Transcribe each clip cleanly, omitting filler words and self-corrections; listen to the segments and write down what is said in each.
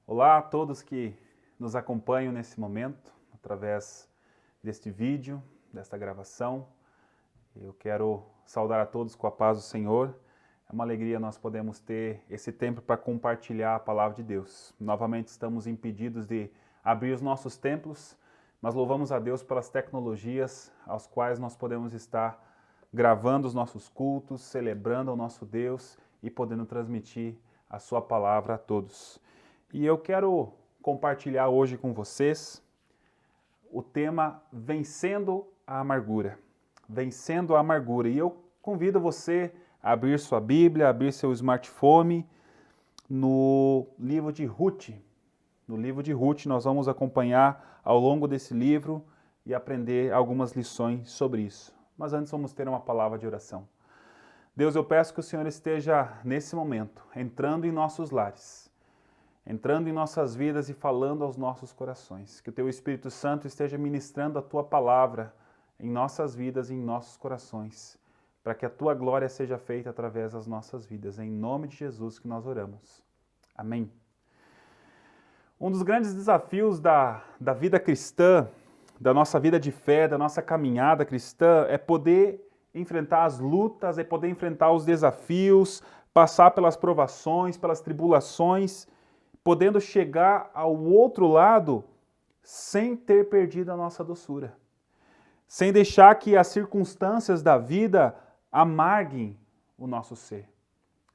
Olá a todos que nos acompanham nesse momento, através deste vídeo, desta gravação. Eu quero saudar a todos com a paz do Senhor. É uma alegria nós podemos ter esse tempo para compartilhar a palavra de Deus. Novamente estamos impedidos de abrir os nossos templos, mas louvamos a Deus pelas tecnologias aos quais nós podemos estar gravando os nossos cultos, celebrando ao nosso Deus e podendo transmitir a sua palavra a todos. E eu quero compartilhar hoje com vocês o tema Vencendo a Amargura. Vencendo a Amargura. E eu convido você a abrir sua Bíblia, abrir seu smartphone no livro de Ruth. No livro de Ruth nós vamos acompanhar ao longo desse livro e aprender algumas lições sobre isso. Mas antes vamos ter uma palavra de oração. Deus, eu peço que o Senhor esteja nesse momento, entrando em nossos lares, entrando em nossas vidas e falando aos nossos corações. Que o Teu Espírito Santo esteja ministrando a Tua palavra em nossas vidas e em nossos corações, para que a Tua glória seja feita através das nossas vidas. É em nome de Jesus que nós oramos. Amém. Um dos grandes desafios da vida cristã, da nossa vida de fé, da nossa caminhada cristã, é poder enfrentar as lutas, é poder enfrentar os desafios, passar pelas provações, pelas tribulações, podendo chegar ao outro lado sem ter perdido a nossa doçura, sem deixar que as circunstâncias da vida amarguem o nosso ser.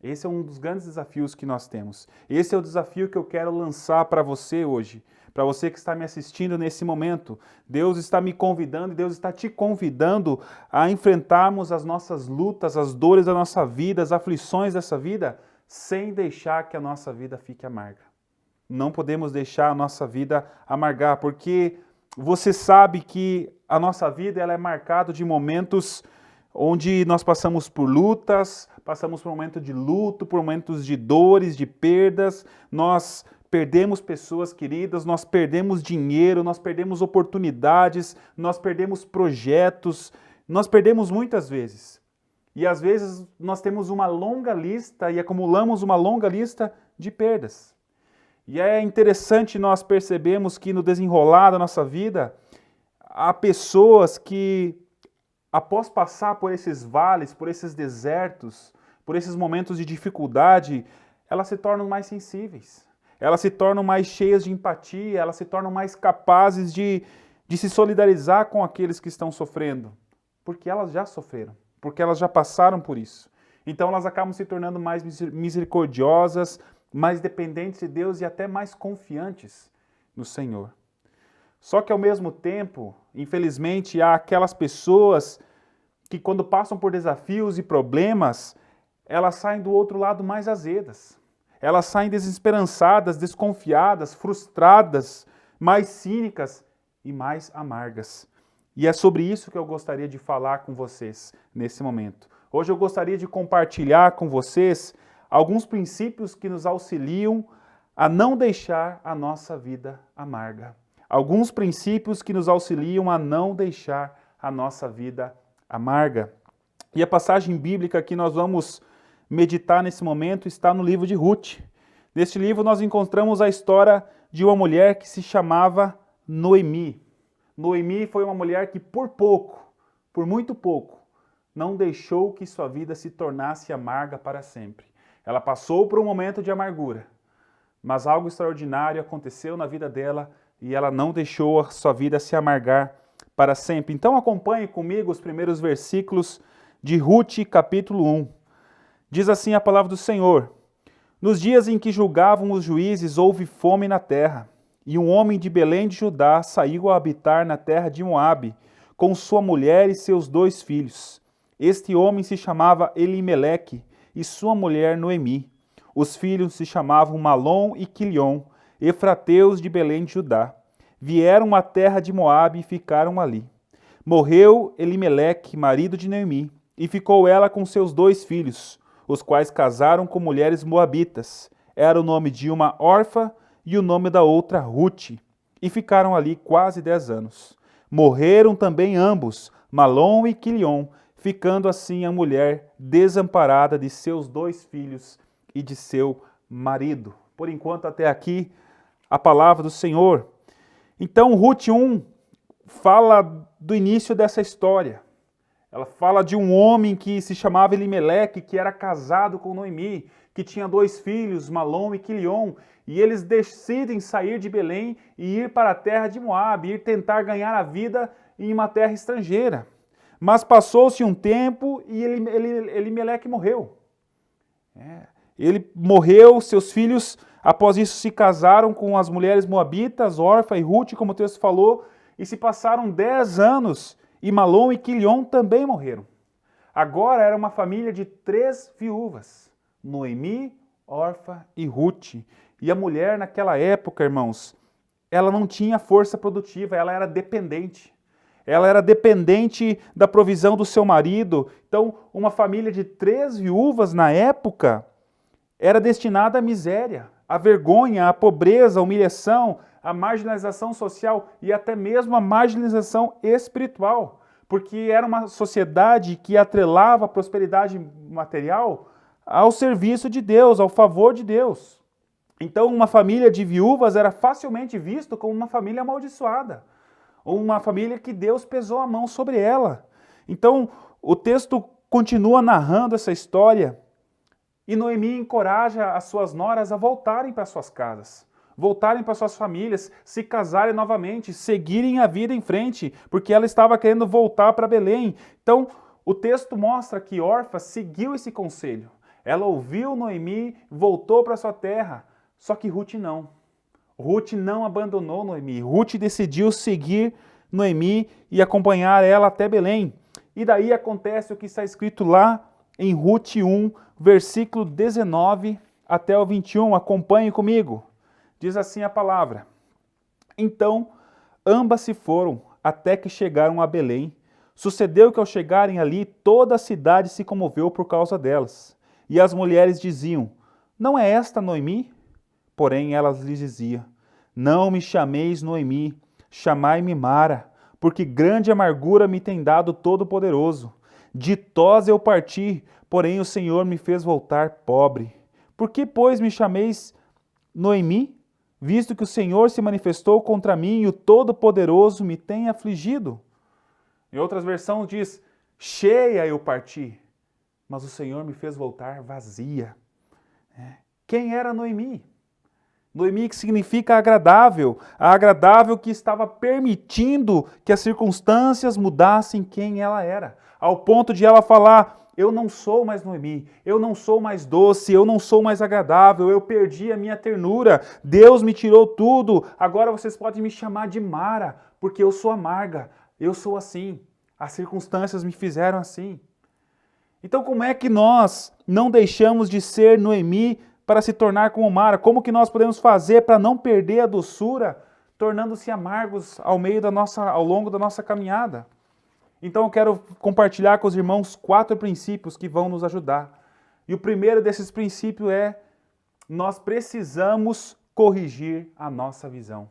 Esse é um dos grandes desafios que nós temos. Esse é o desafio que eu quero lançar para você hoje, para você que está me assistindo nesse momento. Deus está me convidando, Deus está te convidando a enfrentarmos as nossas lutas, as dores da nossa vida, as aflições dessa vida, sem deixar que a nossa vida fique amarga. Não podemos deixar a nossa vida amargar, porque você sabe que a nossa vida ela é marcada de momentos onde nós passamos por lutas, passamos por momentos de luto, por momentos de dores, de perdas, nós perdemos pessoas queridas, nós perdemos dinheiro, nós perdemos oportunidades, nós perdemos projetos, nós perdemos muitas vezes. E às vezes nós temos uma longa lista e acumulamos uma longa lista de perdas. E é interessante nós percebermos que no desenrolar da nossa vida, há pessoas que, após passar por esses vales, por esses desertos, por esses momentos de dificuldade, elas se tornam mais sensíveis, elas se tornam mais cheias de empatia, elas se tornam mais capazes de se solidarizar com aqueles que estão sofrendo, porque elas já sofreram, porque elas já passaram por isso. Então elas acabam se tornando mais misericordiosas, mais dependentes de Deus e até mais confiantes no Senhor. Só que ao mesmo tempo, infelizmente, há aquelas pessoas que quando passam por desafios e problemas, elas saem do outro lado mais azedas. Elas saem desesperançadas, desconfiadas, frustradas, mais cínicas e mais amargas. E é sobre isso que eu gostaria de falar com vocês nesse momento. Hoje eu gostaria de compartilhar com vocês alguns princípios que nos auxiliam a não deixar a nossa vida amarga. Alguns princípios que nos auxiliam a não deixar a nossa vida amarga. E a passagem bíblica que nós vamos meditar nesse momento está no livro de Ruth. Neste livro nós encontramos a história de uma mulher que se chamava Noemi. Noemi foi uma mulher que por muito pouco, não deixou que sua vida se tornasse amarga para sempre. Ela passou por um momento de amargura, mas algo extraordinário aconteceu na vida dela e ela não deixou a sua vida se amargar para sempre. Então acompanhe comigo os primeiros versículos de Ruth, capítulo 1. Diz assim a palavra do Senhor: Nos dias em que julgavam os juízes, houve fome na terra, e um homem de Belém de Judá saiu a habitar na terra de Moabe, com sua mulher e seus 2 filhos. Este homem se chamava Elimeleque, e sua mulher Noemi. Os filhos se chamavam Malom e Quilion, efrateus de Belém de Judá. Vieram à terra de Moabe e ficaram ali. Morreu Elimeleque, marido de Noemi, e ficou ela com seus 2 filhos, os quais casaram com mulheres moabitas. Era o nome de uma Orfa e o nome da outra Ruth. E ficaram ali quase 10 anos. Morreram também ambos, Malom e Quilion, ficando assim a mulher desamparada de seus 2 filhos e de seu marido. Por enquanto, até aqui, a palavra do Senhor. Então, Ruth 1 fala do início dessa história. Ela fala de um homem que se chamava Elimeleque, que era casado com Noemi, que tinha 2 filhos, Malom e Quilion, e eles decidem sair de Belém e ir para a terra de Moabe, ir tentar ganhar a vida em uma terra estrangeira. Mas passou-se um tempo e Elimeleque morreu. Ele morreu, seus filhos, após isso, se casaram com as mulheres moabitas, Orfa e Ruth, como o texto falou, e se passaram 10 anos, e Malom e Quilion também morreram. Agora era uma família de 3 viúvas, Noemi, Orfa e Ruth. E a mulher naquela época, irmãos, ela não tinha força produtiva, ela era dependente. Ela era dependente da provisão do seu marido. Então, uma família de 3 viúvas na época era destinada à miséria, à vergonha, à pobreza, à humilhação, à marginalização social e até mesmo à marginalização espiritual, porque era uma sociedade que atrelava a prosperidade material ao serviço de Deus, ao favor de Deus. Então, uma família de viúvas era facilmente vista como uma família amaldiçoada, ou uma família que Deus pesou a mão sobre ela. Então, o texto continua narrando essa história e Noemi encoraja as suas noras a voltarem para suas casas, voltarem para suas famílias, se casarem novamente, seguirem a vida em frente, porque ela estava querendo voltar para Belém. Então, o texto mostra que Orfa seguiu esse conselho. Ela ouviu Noemi, voltou para sua terra, só que Ruth não. Ruth não abandonou Noemi. Ruth decidiu seguir Noemi e acompanhar ela até Belém. E daí acontece o que está escrito lá em Ruth 1, versículo 19 até o 21. Acompanhe comigo. Diz assim a palavra: Então, ambas se foram até que chegaram a Belém. Sucedeu que ao chegarem ali, toda a cidade se comoveu por causa delas. E as mulheres diziam: Não é esta Noemi? Porém, elas lhes diziam: Não me chameis Noemi, chamai-me Mara, porque grande amargura me tem dado Todo-Poderoso. Ditosa eu parti, porém o Senhor me fez voltar pobre. Por que, pois, me chameis Noemi, visto que o Senhor se manifestou contra mim e o Todo-Poderoso me tem afligido? Em outras versões diz: cheia eu parti, mas o Senhor me fez voltar vazia. Quem era Noemi? Noemi, que significa agradável, a agradável que estava permitindo que as circunstâncias mudassem quem ela era, ao ponto de ela falar: eu não sou mais Noemi, eu não sou mais doce, eu não sou mais agradável, eu perdi a minha ternura, Deus me tirou tudo, agora vocês podem me chamar de Mara, porque eu sou amarga, eu sou assim, as circunstâncias me fizeram assim. Então como é que nós não deixamos de ser Noemi para se tornar como Mara? Como que nós podemos fazer para não perder a doçura, tornando-se amargos ao longo da nossa caminhada? Então eu quero compartilhar com os irmãos 4 princípios que vão nos ajudar. E o primeiro desses princípios é: nós precisamos corrigir a nossa visão.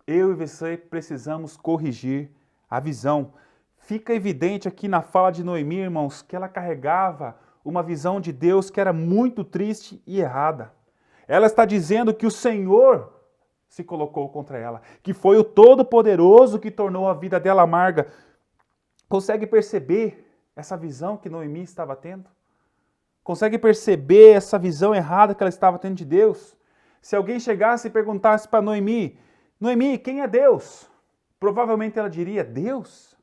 Eu e você precisamos corrigir a visão. Fica evidente aqui na fala de Noemi, irmãos, que ela carregava uma visão de Deus que era muito triste e errada. Ela está dizendo que o Senhor se colocou contra ela, que foi o Todo-Poderoso que tornou a vida dela amarga. Consegue perceber essa visão que Noemi estava tendo? Consegue perceber essa visão errada que ela estava tendo de Deus? Se alguém chegasse e perguntasse para Noemi: Noemi, quem é Deus? Provavelmente ela diria: Deus.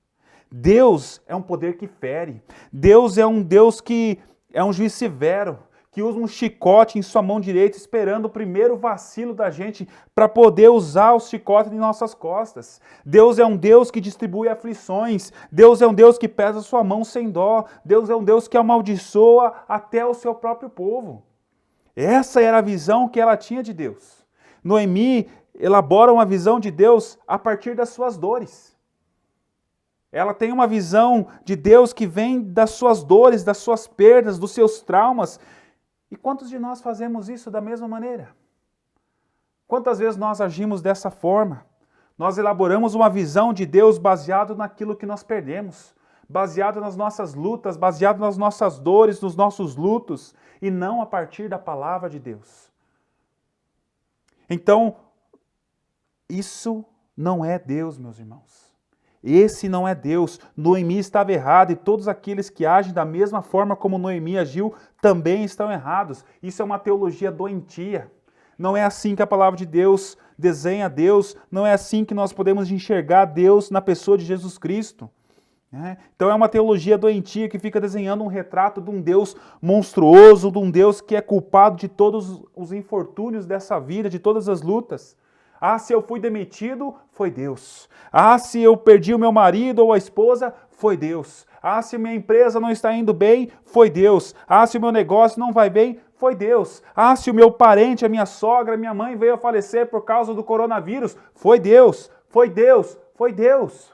Deus é um poder que fere. Deus é um Deus que é um juiz severo, que usa um chicote em sua mão direita, esperando o primeiro vacilo da gente para poder usar o chicote em nossas costas. Deus é um Deus que distribui aflições. Deus é um Deus que pesa sua mão sem dó. Deus é um Deus que amaldiçoa até o seu próprio povo. Essa era a visão que ela tinha de Deus. Noemi elabora uma visão de Deus a partir das suas dores. Ela tem uma visão de Deus que vem das suas dores, das suas perdas, dos seus traumas. E quantos de nós fazemos isso da mesma maneira? Quantas vezes nós agimos dessa forma? Nós elaboramos uma visão de Deus baseado naquilo que nós perdemos, baseado nas nossas lutas, baseado nas nossas dores, nos nossos lutos, e não a partir da palavra de Deus. Então, isso não é Deus, meus irmãos. Esse não é Deus. Noemi estava errada e todos aqueles que agem da mesma forma como Noemi agiu também estão errados. Isso é uma teologia doentia. Não é assim que a palavra de Deus desenha Deus, não é assim que nós podemos enxergar Deus na pessoa de Jesus Cristo. Então é uma teologia doentia que fica desenhando um retrato de um Deus monstruoso, de um Deus que é culpado de todos os infortúnios dessa vida, de todas as lutas. Ah, se eu fui demitido, foi Deus. Ah, se eu perdi o meu marido ou a esposa, foi Deus. Ah, se minha empresa não está indo bem, foi Deus. Ah, se o meu negócio não vai bem, foi Deus. Ah, se o meu parente, a minha sogra, a minha mãe veio a falecer por causa do coronavírus, foi Deus. Foi Deus. Foi Deus.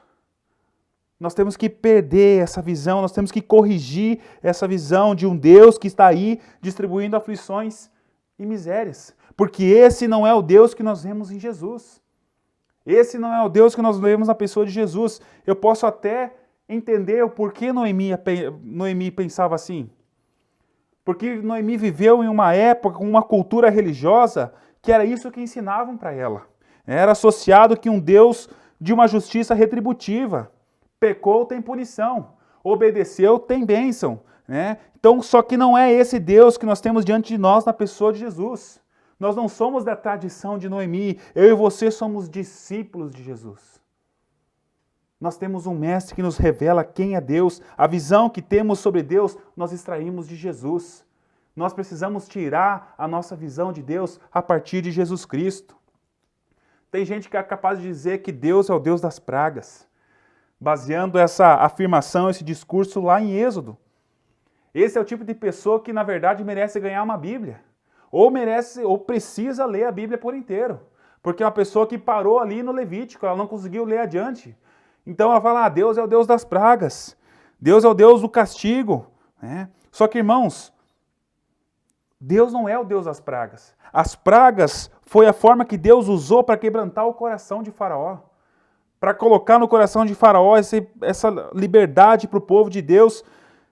Nós temos que perder essa visão, nós temos que corrigir essa visão de um Deus que está aí distribuindo aflições e misérias. Porque esse não é o Deus que nós vemos em Jesus. Esse não é o Deus que nós vemos na pessoa de Jesus. Eu posso até entender o porquê Noemi pensava assim. Porque Noemi viveu em uma época, com uma cultura religiosa, que era isso que ensinavam para ela. Era associado que um Deus de uma justiça retributiva. Pecou, tem punição. Obedeceu, tem bênção. Então, só que não é esse Deus que nós temos diante de nós na pessoa de Jesus. Nós não somos da tradição de Noemi. Eu e você somos discípulos de Jesus. Nós temos um mestre que nos revela quem é Deus. A visão que temos sobre Deus, nós extraímos de Jesus. Nós precisamos tirar a nossa visão de Deus a partir de Jesus Cristo. Tem gente que é capaz de dizer que Deus é o Deus das pragas, baseando essa afirmação, esse discurso lá em Êxodo. Esse é o tipo de pessoa que, na verdade, merece ganhar uma Bíblia. Ou precisa ler a Bíblia por inteiro. Porque é uma pessoa que parou ali no Levítico, ela não conseguiu ler adiante. Então ela fala, Deus é o Deus das pragas. Deus é o Deus do castigo. Só que, irmãos, Deus não é o Deus das pragas. As pragas foi a forma que Deus usou para quebrantar o coração de Faraó. Para colocar no coração de Faraó essa liberdade para o povo de Deus.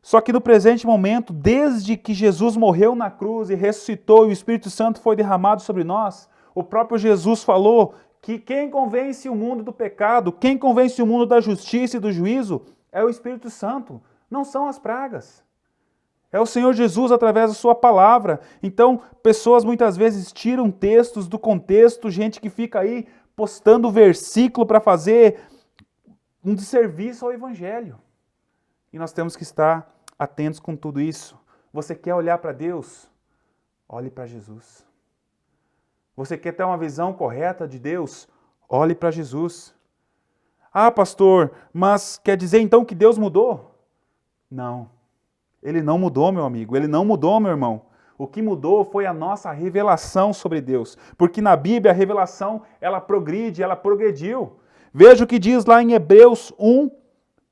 Só que no presente momento, desde que Jesus morreu na cruz e ressuscitou e o Espírito Santo foi derramado sobre nós, o próprio Jesus falou que quem convence o mundo do pecado, quem convence o mundo da justiça e do juízo, é o Espírito Santo, não são as pragas. É o Senhor Jesus através da sua palavra. Então, pessoas muitas vezes tiram textos do contexto, gente que fica aí postando versículo para fazer um desserviço ao Evangelho. E nós temos que estar atentos com tudo isso. Você quer olhar para Deus? Olhe para Jesus. Você quer ter uma visão correta de Deus? Olhe para Jesus. Ah, pastor, mas quer dizer então que Deus mudou? Não. Ele não mudou, meu amigo. Ele não mudou, meu irmão. O que mudou foi a nossa revelação sobre Deus. Porque na Bíblia a revelação, ela progride, ela progrediu. Veja o que diz lá em Hebreus 1,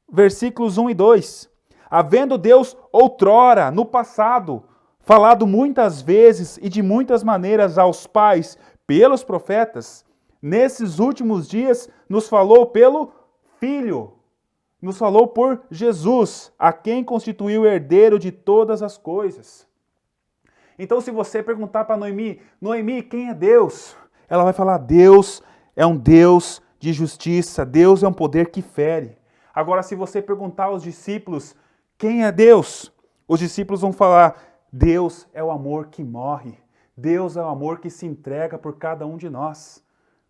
versículos 1 e 2. Havendo Deus outrora, no passado, falado muitas vezes e de muitas maneiras aos pais pelos profetas, nesses últimos dias nos falou pelo Filho, nos falou por Jesus, a quem constituiu o herdeiro de todas as coisas. Então, se você perguntar para Noemi, quem é Deus? Ela vai falar, Deus é um Deus de justiça, Deus é um poder que fere. Agora, se você perguntar aos discípulos, quem é Deus? Os discípulos vão falar, Deus é o amor que morre. Deus é o amor que se entrega por cada um de nós.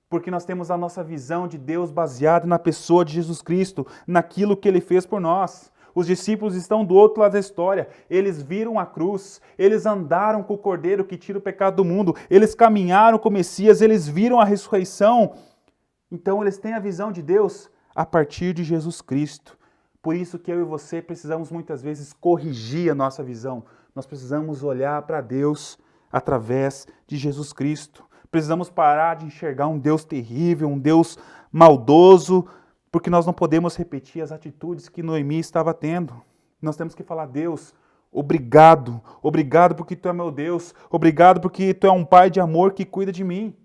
Porque nós temos a nossa visão de Deus baseada na pessoa de Jesus Cristo, naquilo que Ele fez por nós. Os discípulos estão do outro lado da história. Eles viram a cruz, eles andaram com o Cordeiro que tira o pecado do mundo, eles caminharam com o Messias, eles viram a ressurreição. Então eles têm a visão de Deus a partir de Jesus Cristo. Por isso que eu e você precisamos muitas vezes corrigir a nossa visão. Nós precisamos olhar para Deus através de Jesus Cristo. Precisamos parar de enxergar um Deus terrível, um Deus maldoso, porque nós não podemos repetir as atitudes que Noemi estava tendo. Nós temos que falar, Deus, obrigado. Obrigado porque Tu é meu Deus. Obrigado porque Tu é um Pai de amor que cuida de mim.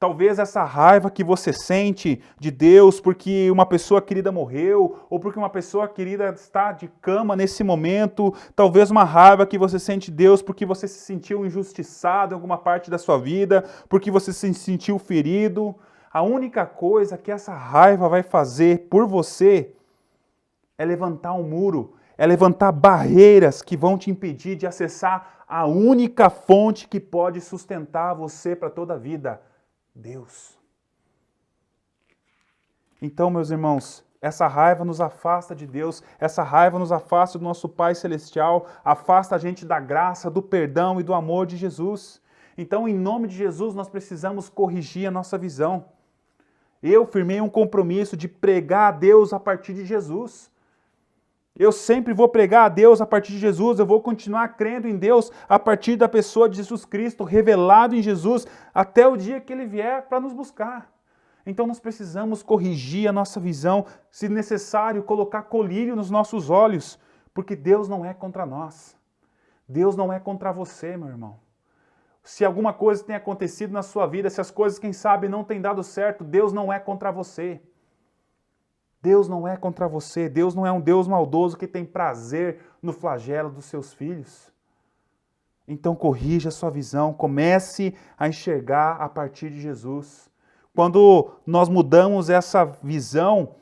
Talvez essa raiva que você sente de Deus porque uma pessoa querida morreu, ou porque uma pessoa querida está de cama nesse momento, talvez uma raiva que você sente de Deus porque você se sentiu injustiçado em alguma parte da sua vida, porque você se sentiu ferido. A única coisa que essa raiva vai fazer por você é levantar um muro, é levantar barreiras que vão te impedir de acessar a única fonte que pode sustentar você para toda a vida. Deus. Então, meus irmãos, essa raiva nos afasta de Deus, essa raiva nos afasta do nosso Pai Celestial, afasta a gente da graça, do perdão e do amor de Jesus. Então, em nome de Jesus, nós precisamos corrigir a nossa visão. Eu firmei um compromisso de pregar a Deus a partir de Jesus. Eu sempre vou pregar a Deus a partir de Jesus, eu vou continuar crendo em Deus a partir da pessoa de Jesus Cristo, revelado em Jesus, até o dia que Ele vier para nos buscar. Então nós precisamos corrigir a nossa visão, se necessário, colocar colírio nos nossos olhos, porque Deus não é contra nós. Deus não é contra você, meu irmão. Se alguma coisa tem acontecido na sua vida, se as coisas, quem sabe, não têm dado certo, Deus não é contra você. Deus não é contra você, Deus não é um Deus maldoso que tem prazer no flagelo dos seus filhos. Então corrija a sua visão, comece a enxergar a partir de Jesus. Quando nós mudamos essa visão,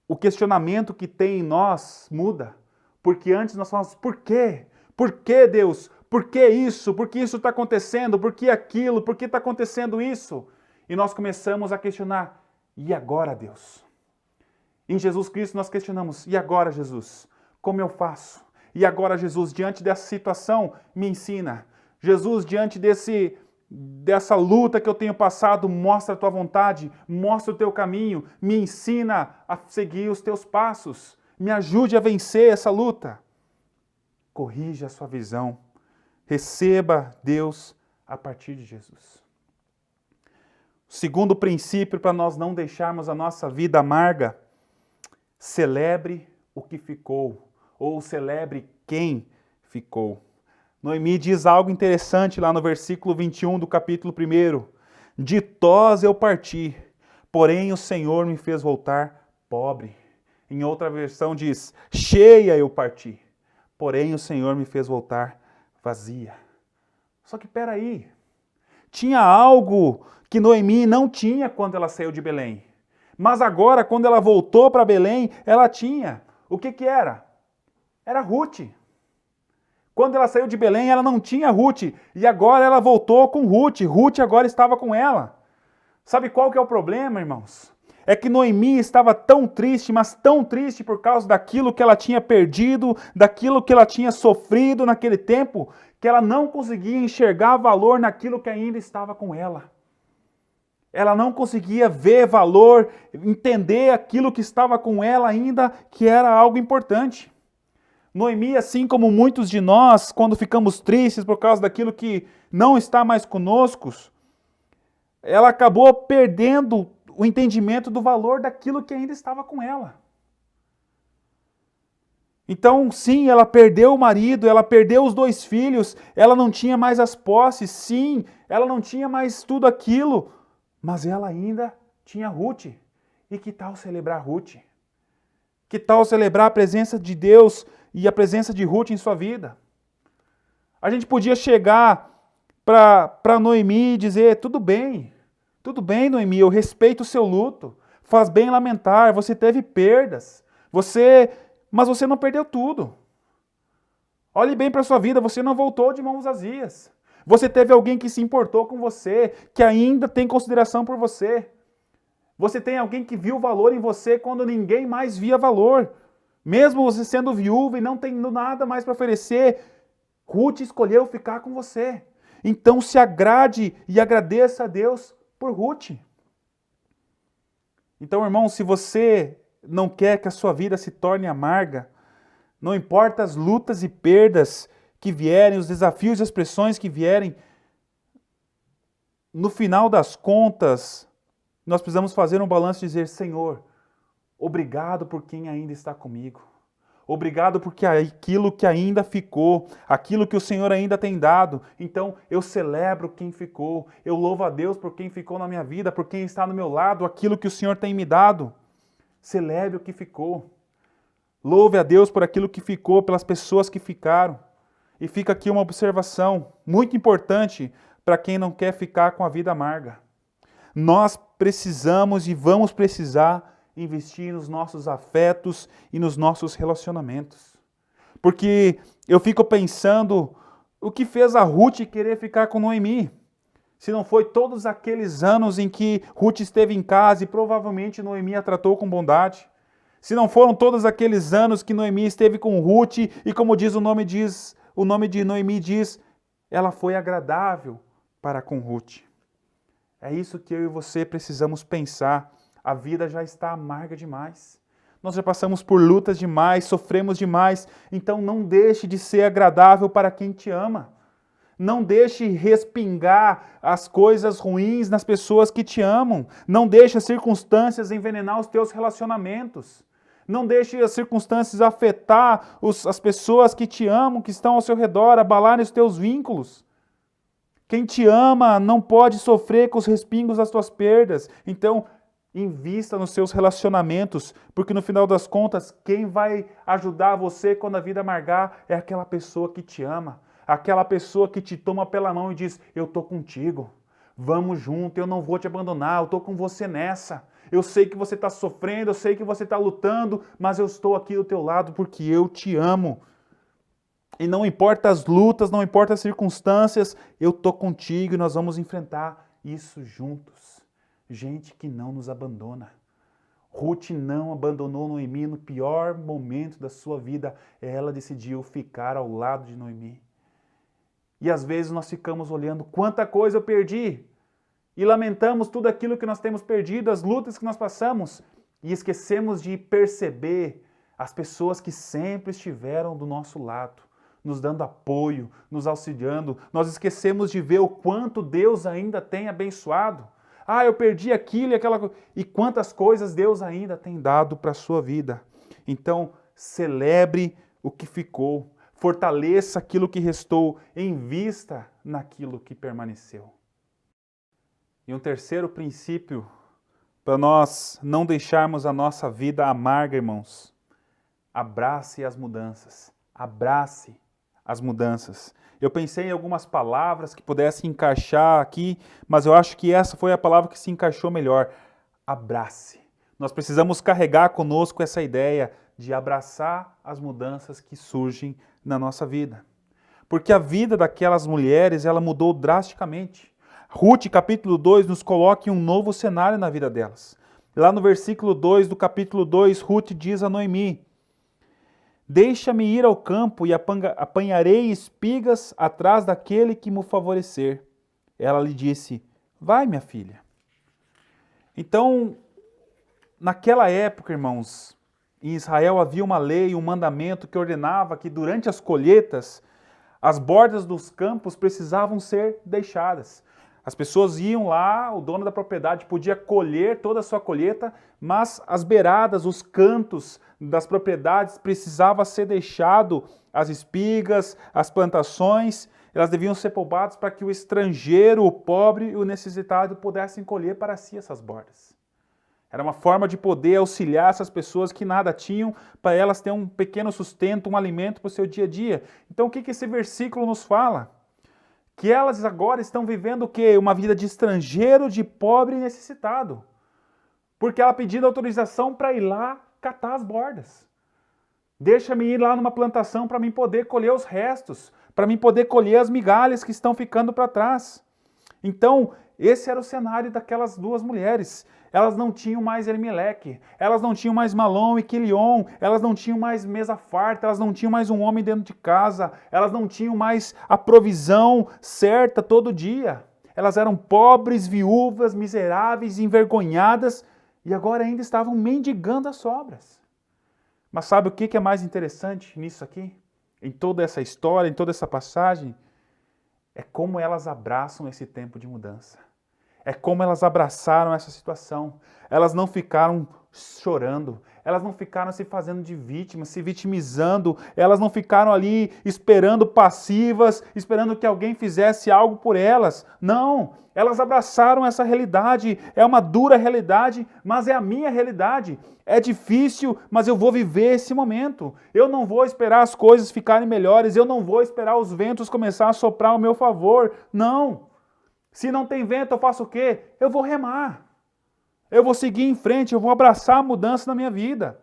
o questionamento que tem em nós muda. Porque antes nós falamos, por quê? Por que Deus? Por que isso? Por que isso está acontecendo? Por que aquilo? Por que está acontecendo isso? E nós começamos a questionar, e agora, Deus? Em Jesus Cristo nós questionamos, e agora, Jesus? Como eu faço? E agora, Jesus, diante dessa situação, me ensina. Jesus, diante dessa luta que eu tenho passado, mostra a tua vontade, mostra o teu caminho, me ensina a seguir os teus passos. Me ajude a vencer essa luta. Corrija a sua visão. Receba Deus a partir de Jesus. O segundo princípio para nós não deixarmos a nossa vida amarga: celebre o que ficou, ou celebre quem ficou. Noemi diz algo interessante lá no versículo 21 do capítulo 1. Ditosa eu parti, porém o Senhor me fez voltar pobre. Em outra versão diz, cheia eu parti, porém o Senhor me fez voltar vazia. Só que peraí, tinha algo que Noemi não tinha quando ela saiu de Belém. Mas agora, quando ela voltou para Belém, ela tinha. O que era? Era Ruth. Quando ela saiu de Belém, ela não tinha Ruth. E agora ela voltou com Ruth. Ruth agora estava com ela. Sabe qual que é o problema, irmãos? É que Noemi estava tão triste, mas tão triste por causa daquilo que ela tinha perdido, daquilo que ela tinha sofrido naquele tempo, que ela não conseguia enxergar valor naquilo que ainda estava com ela. Ela não conseguia ver valor, entender aquilo que estava com ela ainda, que era algo importante. Noemi, assim como muitos de nós, quando ficamos tristes por causa daquilo que não está mais conosco, ela acabou perdendo o entendimento do valor daquilo que ainda estava com ela. Então, sim, ela perdeu o marido, ela perdeu os 2 filhos, ela não tinha mais as posses, sim, ela não tinha mais tudo aquilo, mas ela ainda tinha Ruth. E que tal celebrar Ruth? Que tal celebrar a presença de Deus e a presença de Ruth em sua vida? A gente podia chegar para Noemi e dizer, tudo bem, Noemi, eu respeito o seu luto, faz bem lamentar, você teve perdas, mas você não perdeu tudo. Olhe bem para a sua vida, você não voltou de mãos vazias. Você teve alguém que se importou com você, que ainda tem consideração por você. Você tem alguém que viu valor em você quando ninguém mais via valor. Mesmo você sendo viúva e não tendo nada mais para oferecer, Ruth escolheu ficar com você. Então se agrade e agradeça a Deus por Ruth. Então, irmão, se você não quer que a sua vida se torne amarga, não importa as lutas e perdas que vierem, os desafios e as pressões que vierem, no final das contas, nós precisamos fazer um balanço e dizer, Senhor, obrigado por quem ainda está comigo. Obrigado porque aquilo que ainda ficou, aquilo que o Senhor ainda tem dado. Então eu celebro quem ficou. Eu louvo a Deus por quem ficou na minha vida, por quem está no meu lado, aquilo que o Senhor tem me dado. Celebre o que ficou. Louve a Deus por aquilo que ficou, pelas pessoas que ficaram. E fica aqui uma observação muito importante para quem não quer ficar com a vida amarga. Nós precisamos e vamos precisar investir nos nossos afetos e nos nossos relacionamentos. Porque eu fico pensando o que fez a Ruth querer ficar com Noemi. Se não foi todos aqueles anos em que Ruth esteve em casa e provavelmente Noemi a tratou com bondade. Se não foram todos aqueles anos que Noemi esteve com Ruth e como diz o nome de Noemi diz, ela foi agradável para com Ruth. É isso que eu e você precisamos pensar. A vida já está amarga demais. Nós já passamos por lutas demais, sofremos demais. Então não deixe de ser agradável para quem te ama. Não deixe respingar as coisas ruins nas pessoas que te amam. Não deixe as circunstâncias envenenar os teus relacionamentos. Não deixe as circunstâncias afetar as pessoas que te amam, que estão ao seu redor, abalarem os teus vínculos. Quem te ama não pode sofrer com os respingos das tuas perdas. Então, invista nos seus relacionamentos, porque no final das contas, quem vai ajudar você quando a vida amargar é aquela pessoa que te ama. Aquela pessoa que te toma pela mão e diz, eu estou contigo, vamos junto, eu não vou te abandonar, eu estou com você nessa. Eu sei que você está sofrendo, eu sei que você está lutando, mas eu estou aqui do teu lado porque eu te amo. E não importa as lutas, não importa as circunstâncias, eu estou contigo e nós vamos enfrentar isso juntos. Gente que não nos abandona. Ruth não abandonou Noemi no pior momento da sua vida. Ela decidiu ficar ao lado de Noemi. E às vezes nós ficamos olhando quanta coisa eu perdi. E lamentamos tudo aquilo que nós temos perdido, as lutas que nós passamos. E esquecemos de perceber as pessoas que sempre estiveram do nosso lado, nos dando apoio, nos auxiliando. Nós esquecemos de ver o quanto Deus ainda tem abençoado. Ah, eu perdi aquilo e aquela coisa. E quantas coisas Deus ainda tem dado para a sua vida. Então, celebre o que ficou. Fortaleça aquilo que restou, invista naquilo que permaneceu. E um terceiro princípio, para nós não deixarmos a nossa vida amarga, irmãos. Abrace as mudanças. Abrace as mudanças. Eu pensei em algumas palavras que pudessem encaixar aqui, mas eu acho que essa foi a palavra que se encaixou melhor. Abrace. Nós precisamos carregar conosco essa ideia de abraçar as mudanças que surgem na nossa vida. Porque a vida daquelas mulheres, ela mudou drasticamente. Ruth, capítulo 2, nos coloca em um novo cenário na vida delas. Lá no versículo 2 do capítulo 2, Ruth diz a Noemi, deixa-me ir ao campo e apanharei espigas atrás daquele que me favorecer. Ela lhe disse, vai, minha filha. Então, naquela época, irmãos, em Israel havia uma lei, um mandamento que ordenava que durante as colheitas, as bordas dos campos precisavam ser deixadas. As pessoas iam lá, o dono da propriedade podia colher toda a sua colheita, mas as beiradas, os cantos das propriedades precisava ser deixado, as espigas, as plantações, elas deviam ser poupadas para que o estrangeiro, o pobre e o necessitado pudessem colher para si essas bordas. Era uma forma de poder auxiliar essas pessoas que nada tinham, para elas terem um pequeno sustento, um alimento para o seu dia a dia. Então o que esse versículo nos fala? Que elas agora estão vivendo o quê? Uma vida de estrangeiro, de pobre e necessitado. Porque ela pedindo autorização para ir lá catar as bordas. Deixa-me ir lá numa plantação para mim poder colher os restos, para mim poder colher as migalhas que estão ficando para trás. Então, esse era o cenário daquelas duas mulheres. Elas não tinham mais Elimeleque, elas não tinham mais Malom e Quilion, elas não tinham mais mesa farta, elas não tinham mais um homem dentro de casa, elas não tinham mais a provisão certa todo dia. Elas eram pobres, viúvas, miseráveis, envergonhadas e agora ainda estavam mendigando as sobras. Mas sabe o que é mais interessante nisso aqui? Em toda essa história, em toda essa passagem? É como elas abraçam esse tempo de mudança. É como elas abraçaram essa situação. Elas não ficaram chorando, elas não ficaram se fazendo de vítimas, se vitimizando, elas não ficaram ali esperando passivas, esperando que alguém fizesse algo por elas. Não, elas abraçaram essa realidade. É uma dura realidade, mas é a minha realidade. É difícil, mas eu vou viver esse momento. Eu não vou esperar as coisas ficarem melhores, eu não vou esperar os ventos começar a soprar ao meu favor. Não. Se não tem vento, eu faço o quê? Eu vou remar. Eu vou seguir em frente, eu vou abraçar a mudança na minha vida.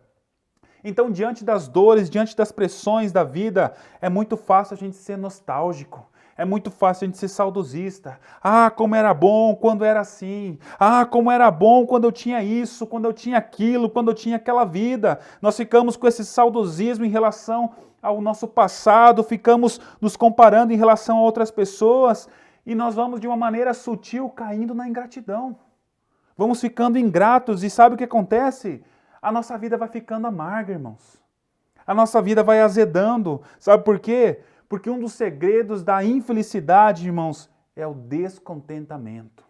Então, diante das dores, diante das pressões da vida, é muito fácil a gente ser nostálgico. É muito fácil a gente ser saudosista. Ah, como era bom quando era assim. Ah, como era bom quando eu tinha isso, quando eu tinha aquilo, quando eu tinha aquela vida. Nós ficamos com esse saudosismo em relação ao nosso passado, ficamos nos comparando em relação a outras pessoas e nós vamos de uma maneira sutil caindo na ingratidão. Vamos ficando ingratos e sabe o que acontece? A nossa vida vai ficando amarga, irmãos. A nossa vida vai azedando. Sabe por quê? Porque um dos segredos da infelicidade, irmãos, é o descontentamento.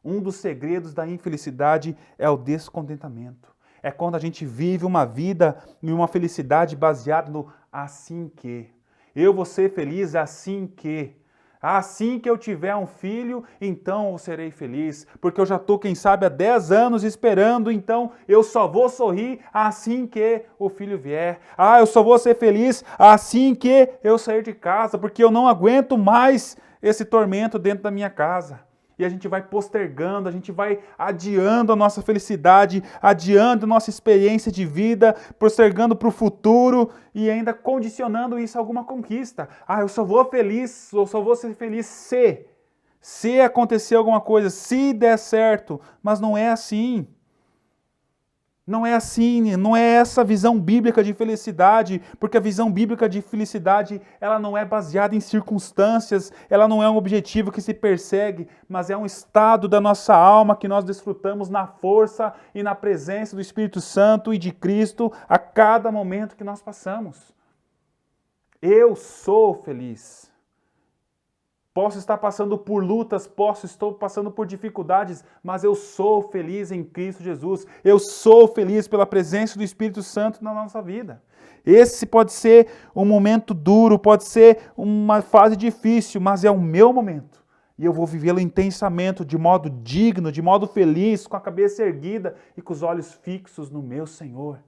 Um dos segredos da infelicidade é o descontentamento. É quando a gente vive uma vida e uma felicidade baseada no assim que. Eu vou ser feliz assim que. Assim que eu tiver um filho, então eu serei feliz, porque eu já estou, quem sabe, há 10 anos esperando, então eu só vou sorrir assim que o filho vier. Ah, eu só vou ser feliz assim que eu sair de casa, porque eu não aguento mais esse tormento dentro da minha casa. E a gente vai postergando, a gente vai adiando a nossa felicidade, adiando a nossa experiência de vida, postergando para o futuro e ainda condicionando isso a alguma conquista. Ah, eu só vou ser feliz se acontecer alguma coisa, se der certo. Mas não é assim. Não é assim, não é essa visão bíblica de felicidade, porque a visão bíblica de felicidade, ela não é baseada em circunstâncias, ela não é um objetivo que se persegue, mas é um estado da nossa alma que nós desfrutamos na força e na presença do Espírito Santo e de Cristo a cada momento que nós passamos. Eu sou feliz. Posso estar passando por lutas, estou passando por dificuldades, mas eu sou feliz em Cristo Jesus. Eu sou feliz pela presença do Espírito Santo na nossa vida. Esse pode ser um momento duro, pode ser uma fase difícil, mas é o meu momento. E eu vou vivê-lo intensamente, de modo digno, de modo feliz, com a cabeça erguida e com os olhos fixos no meu Senhor.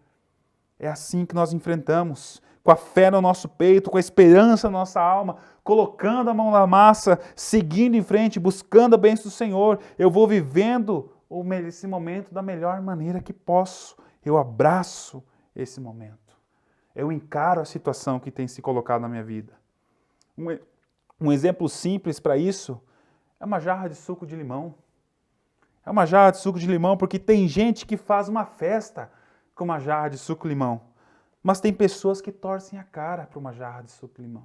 É assim que nós enfrentamos, com a fé no nosso peito, com a esperança na nossa alma, colocando a mão na massa, seguindo em frente, buscando a bênção do Senhor. Eu vou vivendo esse momento da melhor maneira que posso. Eu abraço esse momento. Eu encaro a situação que tem se colocado na minha vida. Um exemplo simples para isso é uma jarra de suco de limão. É uma jarra de suco de limão porque tem gente que faz uma festa com uma jarra de suco de limão. Mas tem pessoas que torcem a cara para uma jarra de suco de limão.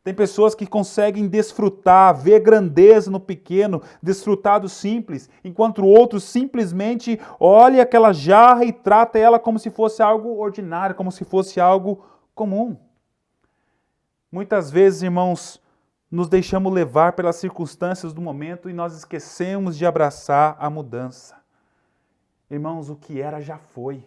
Tem pessoas que conseguem desfrutar, ver grandeza no pequeno, desfrutar do simples, enquanto o outro simplesmente olha aquela jarra e trata ela como se fosse algo ordinário, como se fosse algo comum. Muitas vezes, irmãos, nos deixamos levar pelas circunstâncias do momento e nós esquecemos de abraçar a mudança. Irmãos, o que era já foi.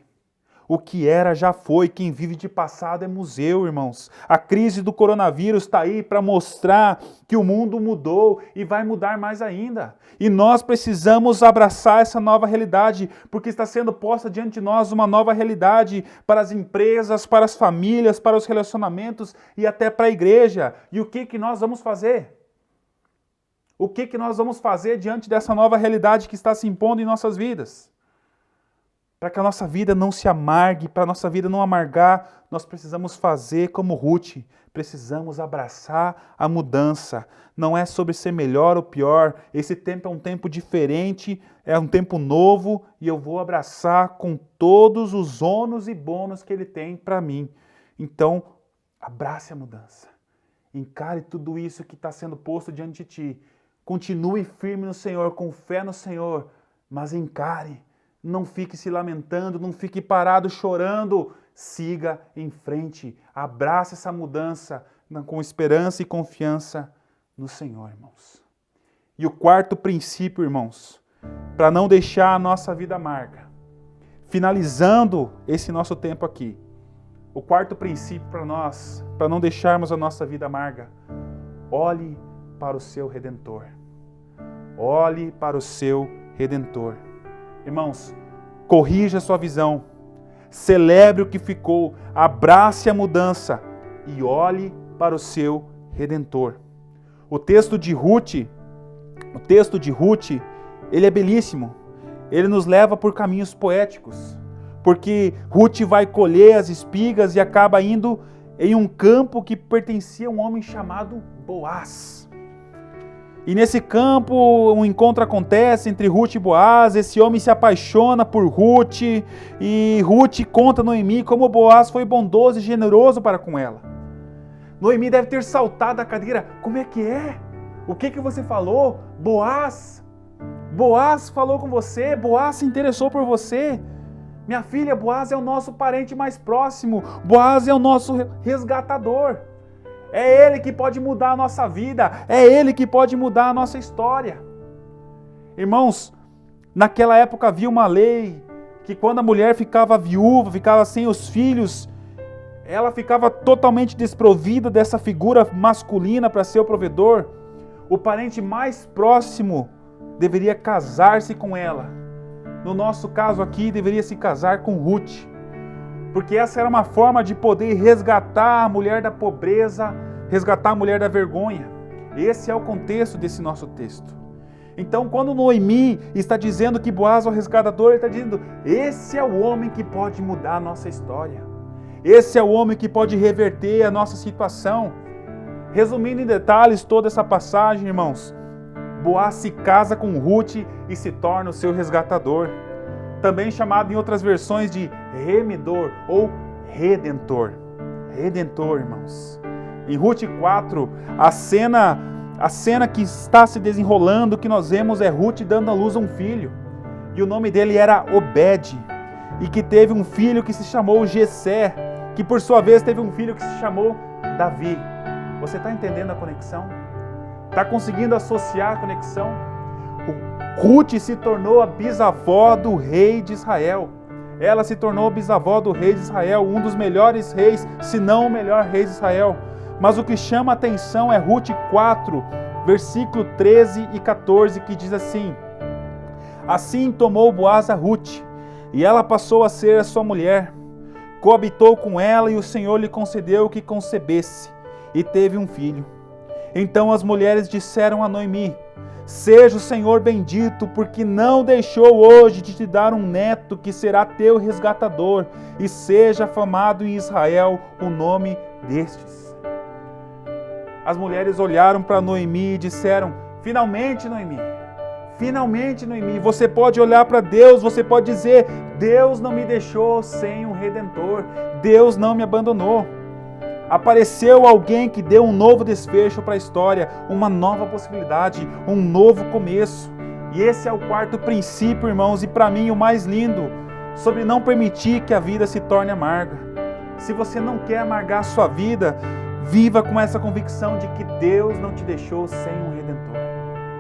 O que era já foi, quem vive de passado é museu, irmãos. A crise do coronavírus está aí para mostrar que o mundo mudou e vai mudar mais ainda. E nós precisamos abraçar essa nova realidade, porque está sendo posta diante de nós uma nova realidade para as empresas, para as famílias, para os relacionamentos e até para a igreja. E o que nós vamos fazer? O que nós vamos fazer diante dessa nova realidade que está se impondo em nossas vidas? Para que a nossa vida não se amargue, para a nossa vida não amargar, nós precisamos fazer como Ruth, precisamos abraçar a mudança. Não é sobre ser melhor ou pior, esse tempo é um tempo diferente, é um tempo novo e eu vou abraçar com todos os ônus e bônus que ele tem para mim. Então, abrace a mudança. Encare tudo isso que está sendo posto diante de ti. Continue firme no Senhor, com fé no Senhor, mas encare. Não fique se lamentando, não fique parado chorando. Siga em frente. Abrace essa mudança com esperança e confiança no Senhor, irmãos. E o quarto princípio, irmãos, para não deixar a nossa vida amarga, finalizando esse nosso tempo aqui, o quarto princípio para nós, para não deixarmos a nossa vida amarga, olhe para o seu Redentor. Olhe para o seu Redentor. Irmãos, corrija a sua visão, celebre o que ficou, abrace a mudança e olhe para o seu Redentor. O texto de Ruth, ele é belíssimo. Ele nos leva por caminhos poéticos, porque Ruth vai colher as espigas e acaba indo em um campo que pertencia a um homem chamado Boaz. E nesse campo um encontro acontece entre Ruth e Boaz, esse homem se apaixona por Ruth, e Ruth conta a Noemi como Boaz foi bondoso e generoso para com ela. Noemi deve ter saltado da cadeira. Como é que é? O que você falou? Boaz falou com você, Boaz se interessou por você. Minha filha, Boaz é o nosso parente mais próximo, Boaz é o nosso resgatador. É Ele que pode mudar a nossa vida, é Ele que pode mudar a nossa história. Irmãos, naquela época havia uma lei que quando a mulher ficava viúva, ficava sem os filhos, ela ficava totalmente desprovida dessa figura masculina para ser o provedor. O parente mais próximo deveria casar-se com ela. No nosso caso aqui, deveria se casar com Ruth. Porque essa era uma forma de poder resgatar a mulher da pobreza, resgatar a mulher da vergonha. Esse é o contexto desse nosso texto. Então, quando Noemi está dizendo que Boaz é o resgatador, ele está dizendo, esse é o homem que pode mudar a nossa história. Esse é o homem que pode reverter a nossa situação. Resumindo em detalhes toda essa passagem, irmãos, Boaz se casa com Ruth e se torna o seu resgatador. Também chamado em outras versões de remidor ou redentor. Redentor, irmãos. Em Ruth 4, a cena que está se desenrolando, que nós vemos é Ruth dando à luz a um filho. E o nome dele era Obed. E que teve um filho que se chamou Jessé, que por sua vez teve um filho que se chamou Davi. Você está entendendo a conexão? Está conseguindo associar a conexão? Ruth se tornou a bisavó do rei de Israel. Ela se tornou bisavó do rei de Israel, um dos melhores reis, se não o melhor rei de Israel. Mas o que chama a atenção é Ruth 4, versículo 13 e 14, que diz assim: Assim tomou Boaz a Ruth, e ela passou a ser a sua mulher. Coabitou com ela, e o Senhor lhe concedeu que concebesse, e teve um filho. Então as mulheres disseram a Noemi: Seja o Senhor bendito, porque não deixou hoje de te dar um neto que será teu resgatador, e seja afamado em Israel o nome destes. As mulheres olharam para Noemi e disseram: Finalmente, Noemi, você pode olhar para Deus, você pode dizer: Deus não me deixou sem um redentor, Deus não me abandonou. Apareceu alguém que deu um novo desfecho para a história, uma nova possibilidade, um novo começo. E esse é o quarto princípio, irmãos, e para mim o mais lindo, sobre não permitir que a vida se torne amarga. Se você não quer amargar a sua vida, viva com essa convicção de que Deus não te deixou sem um Redentor.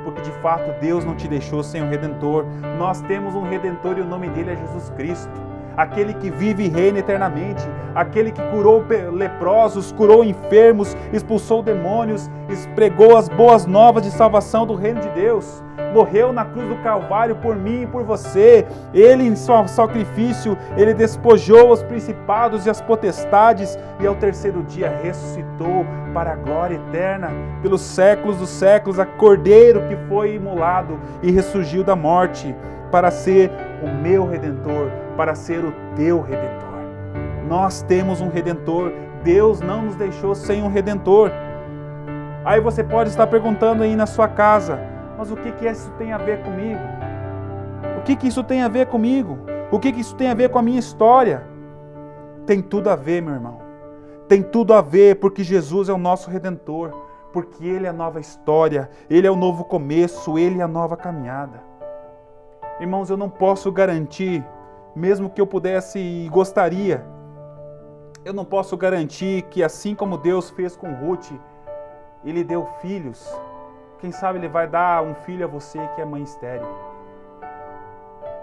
Porque de fato Deus não te deixou sem um Redentor. Nós temos um Redentor e o nome dele é Jesus Cristo. Aquele que vive e reina eternamente, aquele que curou leprosos, curou enfermos, expulsou demônios, pregou as boas novas de salvação do reino de Deus, morreu na cruz do Calvário por mim e por você. Ele, em seu sacrifício, ele despojou os principados e as potestades, e ao terceiro dia ressuscitou para a glória eterna, pelos séculos dos séculos, a Cordeiro que foi imolado e ressurgiu da morte, para ser o meu Redentor, para ser o teu Redentor. Nós temos um Redentor, Deus não nos deixou sem um Redentor. Aí você pode estar perguntando aí na sua casa: mas o que isso tem a ver comigo? O que isso tem a ver comigo? O que isso tem a ver com a minha história? Tem tudo a ver, meu irmão. Tem tudo a ver, porque Jesus é o nosso Redentor, porque Ele é a nova história, Ele é o novo começo, Ele é a nova caminhada. Irmãos, eu não posso garantir, mesmo que eu pudesse e gostaria, eu não posso garantir que assim como Deus fez com Ruth, Ele deu filhos Quem sabe Ele vai dar um filho a você que é mãe estéril.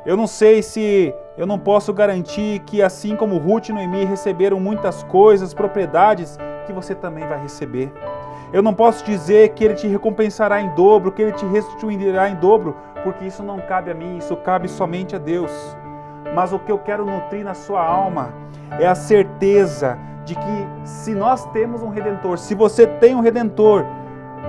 Eu não sei se eu não posso garantir que assim como Ruth e Noemi receberam muitas coisas, propriedades, que você também vai receber. Eu não posso dizer que Ele te recompensará em dobro, que Ele te restituirá em dobro, porque isso não cabe a mim, isso cabe somente a Deus. Mas o que eu quero nutrir na sua alma é a certeza de que se nós temos um Redentor, se você tem um Redentor,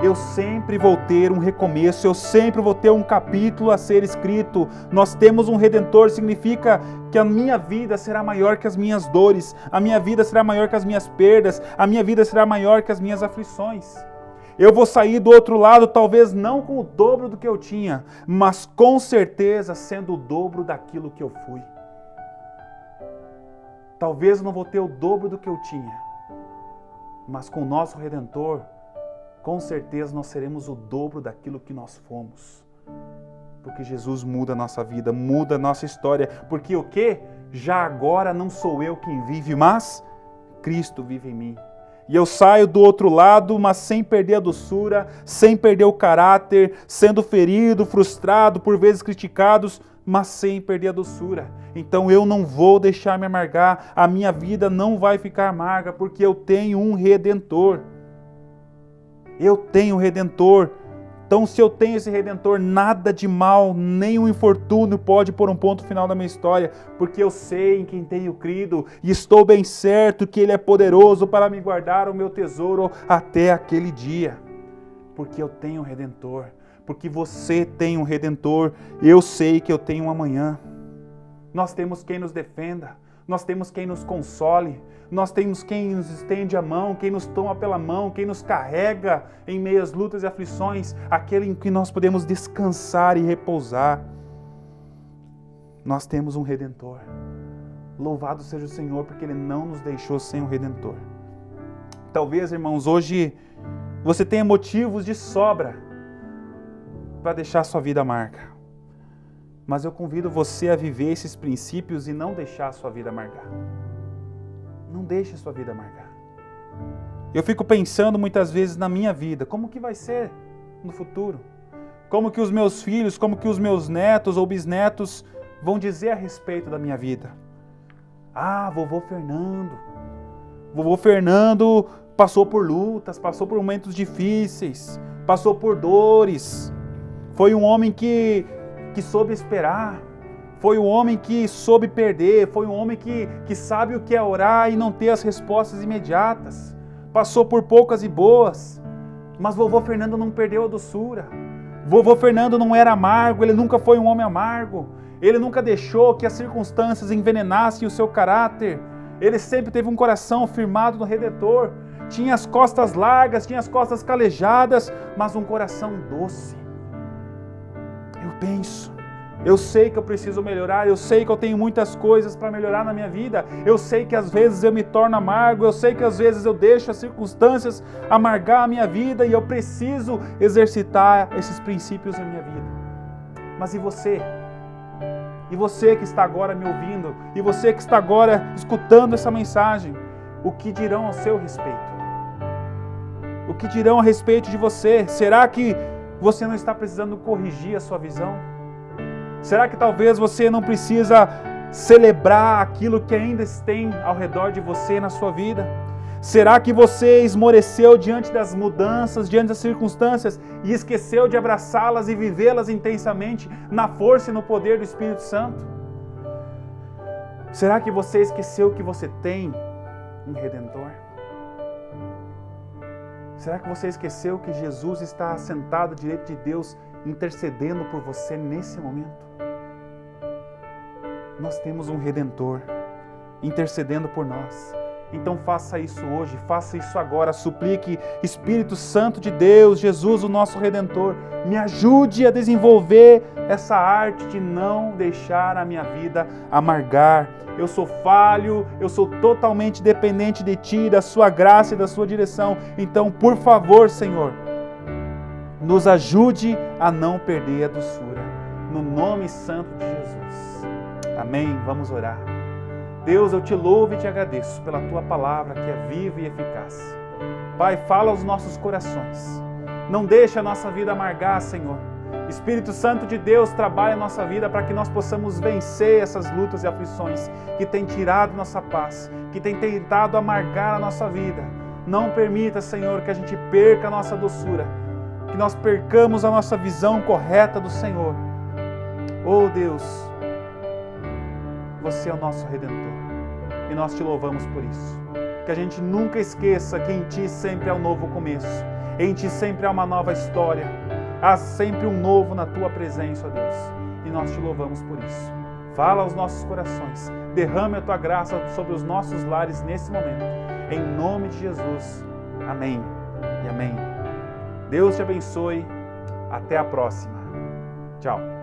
eu sempre vou ter um recomeço, eu sempre vou ter um capítulo a ser escrito. Nós temos um Redentor, significa que a minha vida será maior que as minhas dores, a minha vida será maior que as minhas perdas, a minha vida será maior que as minhas aflições. Eu vou sair do outro lado, talvez não com o dobro do que eu tinha, mas com certeza sendo o dobro daquilo que eu fui. Talvez eu não vou ter o dobro do que eu tinha, mas com o nosso Redentor, com certeza nós seremos o dobro daquilo que nós fomos. Porque Jesus muda a nossa vida, muda a nossa história. Porque o quê? Já agora não sou eu quem vive, mas Cristo vive em mim. E eu saio do outro lado, mas sem perder a doçura, sem perder o caráter, sendo ferido, frustrado, por vezes criticados, mas sem perder a doçura. Então eu não vou deixar me amargar, a minha vida não vai ficar amarga, porque eu tenho um Redentor. Eu tenho um Redentor. Então, se eu tenho esse Redentor, nada de mal, nem um infortúnio pode pôr um ponto final na minha história, porque eu sei em quem tenho crido e estou bem certo que Ele é poderoso para me guardar o meu tesouro até aquele dia. Porque eu tenho um Redentor, porque você tem um Redentor, eu sei que eu tenho um amanhã. Nós temos quem nos defenda, nós temos quem nos console, nós temos quem nos estende a mão, quem nos toma pela mão, quem nos carrega em meio às lutas e aflições, aquele em que nós podemos descansar e repousar. Nós temos um Redentor. Louvado seja o Senhor, porque Ele não nos deixou sem um Redentor. Talvez, irmãos, hoje você tenha motivos de sobra para deixar sua vida amarga. Mas eu convido você a viver esses princípios e não deixar a sua vida amargar. Não deixe a sua vida amargar. Eu fico pensando muitas vezes na minha vida, como que vai ser no futuro? Como que os meus filhos, como que os meus netos ou bisnetos vão dizer a respeito da minha vida? Ah, vovô Fernando. Vovô Fernando passou por lutas, passou por momentos difíceis, passou por dores. Foi um homem que soube esperar, foi um homem que soube perder, foi um homem que sabe o que é orar e não ter as respostas imediatas, passou por poucas e boas, mas vovô Fernando não perdeu a doçura, vovô Fernando não era amargo, ele nunca foi um homem amargo, ele nunca deixou que as circunstâncias envenenassem o seu caráter, ele sempre teve um coração firmado no Redentor, tinha as costas largas, tinha as costas calejadas, mas um coração doce. Eu penso, eu sei que eu preciso melhorar, eu sei que eu tenho muitas coisas para melhorar na minha vida, eu sei que às vezes eu me torno amargo, eu sei que às vezes eu deixo as circunstâncias amargar a minha vida e eu preciso exercitar esses princípios na minha vida. Mas e você? E você que está agora me ouvindo, e você que está agora escutando essa mensagem, o que dirão ao seu respeito? O que dirão a respeito de você? Será que você não está precisando corrigir a sua visão? Será que talvez você não precisa celebrar aquilo que ainda tem ao redor de você na sua vida? Será que você esmoreceu diante das mudanças, diante das circunstâncias e esqueceu de abraçá-las e vivê-las intensamente na força e no poder do Espírito Santo? Será que você esqueceu que você tem um Redentor? Será que você esqueceu que Jesus está assentado diante de Deus, intercedendo por você nesse momento? Nós temos um Redentor, intercedendo por nós. Então faça isso hoje, faça isso agora, suplique, Espírito Santo de Deus, Jesus, o nosso Redentor, me ajude a desenvolver essa arte de não deixar a minha vida amargar. Eu sou falho, eu sou totalmente dependente de Ti, da Sua graça e da Sua direção. Então, por favor, Senhor, nos ajude a não perder a doçura. No nome santo de Jesus. Amém? Vamos orar. Deus, eu Te louvo e Te agradeço pela Tua palavra que é viva e eficaz. Pai, fala aos nossos corações. Não deixe a nossa vida amargar, Senhor. Espírito Santo de Deus, trabalha a nossa vida para que nós possamos vencer essas lutas e aflições que têm tirado nossa paz, que têm tentado amargar a nossa vida. Não permita, Senhor, que a gente perca a nossa doçura, que nós percamos a nossa visão correta do Senhor. Oh Deus, você é o nosso Redentor e nós te louvamos por isso. Que a gente nunca esqueça que em Ti sempre há um novo começo, em Ti sempre há uma nova história, há sempre um novo na Tua presença, ó Deus, e nós te louvamos por isso. Fala aos nossos corações, derrame a Tua graça sobre os nossos lares nesse momento, em nome de Jesus. Amém e amém. Deus te abençoe. Até a próxima. Tchau.